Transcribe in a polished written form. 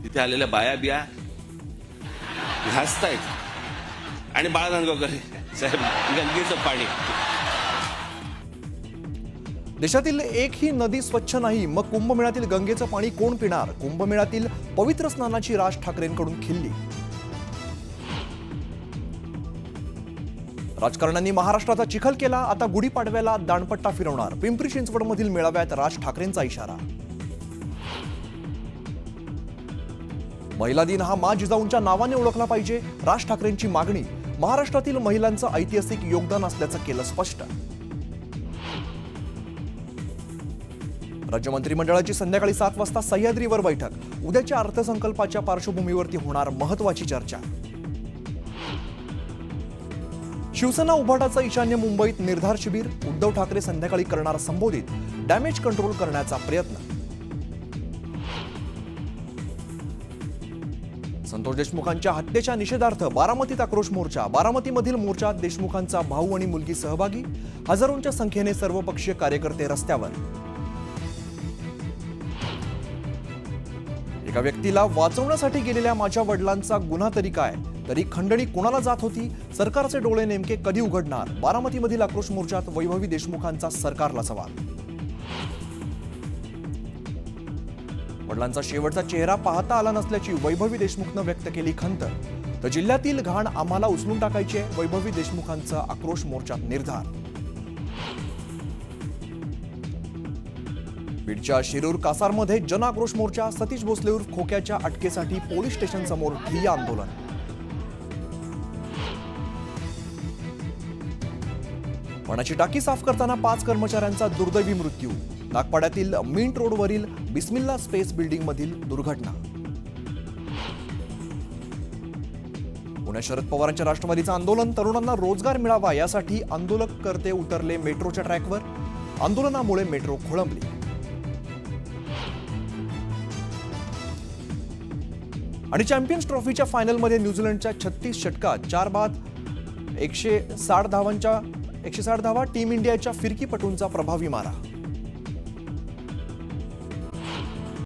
तिथे आलेल्या बाया बिया घासतायत आणि बाळ नांदगावकर साहेब गंगेचं पाणी. देशातील एकही नदी स्वच्छ नाही, मग कुंभमेळ्यातील गंगेचं पाणी कोण पिणार? कुंभमेळ्यातील पवित्र स्नानाची राज ठाकरेंकडून खिल्ली. राजकारण्यांनी महाराष्ट्राचा चिखल केला, आता गुढीपाडव्याला दांडपट्टा फिरवणार. पिंपरी चिंचवडमधील मेळाव्यात राज ठाकरेंचा इशारा. महिला दिन हा मा जिजाऊंच्या नावाने ओळखला पाहिजे, राज ठाकरेंची मागणी. महाराष्ट्रातील महिलांचं ऐतिहासिक योगदान असल्याचं केलं स्पष्ट. राज्य मंत्रिमंडळाची संध्याकाळी 7 वाजता सह्याद्रीवर बैठक. उद्याच्या अर्थसंकल्पाच्या पार्श्वभूमीवरती होणार महत्त्वाची चर्चा. शिवसेना उभाटाचं ईशान्य मुंबईत निर्धार शिबिर. उद्धव ठाकरे संध्याकाळी करणार संबोधित. डॅमेज कंट्रोल करण्याचा प्रयत्न. संतोष देशमुखांच्या हत्येच्या निषेधार्थ बारामतीत आक्रोश मोर्चा. बारामतीमधील मोर्चात देशमुखांचा भाऊ आणि मुलगी सहभागी. हजारोंच्या संख्येने सर्वपक्षीय कार्यकर्ते रस्त्यावर. एका व्यक्तीला वाचवण्यासाठी गेलेल्या माझ्या वडिलांचा गुन्हा तरी काय? तरी खंडणी कोणाला जात होती? सरकारचे डोळे नेमके कधी उघडणार? बारामतीमधील आक्रोश मोर्चात वैभवी देशमुखांचा सरकारला सवाल. वडिलांचा शेवटचा चेहरा पाहता आला नसल्याची वैभवी देशमुखनं व्यक्त केली खंत. तर जिल्ह्यातील घाण आम्हाला उचलून टाकायची आहे, वैभवी देशमुखांचा आक्रोश मोर्चात निर्धार. बीडच्या शिरूर कासारमध्ये जन आक्रोश मोर्चा. सतीश भोसले उर्फ खोक्याच्या अटकेसाठी पोलीस स्टेशन समोर ठिय्या आंदोलन. पाण्याची टाकी साफ करताना 5 कर्मचाऱ्यांचा दुर्दैवी मृत्यू. नागपाड्यातील मिंट रोडवरील बिस्मिल्ला स्पेस बिल्डिंगमधील दुर्घटना. पुण्यात शरद पवारांच्या राष्ट्रवादीचं आंदोलन. तरुणांना रोजगार मिळावा यासाठी आंदोलकर्ते उतरले मेट्रोच्या ट्रॅकवर. आंदोलनामुळे मेट्रो खोळंबली. आणि चॅम्पियन्स ट्रॉफीच्या फायनलमध्ये न्यूझीलंडच्या 36 षटकात 4 बाद 160 धावा. टीम इंडियाच्या फिरकीपटूंचा प्रभावी मारा.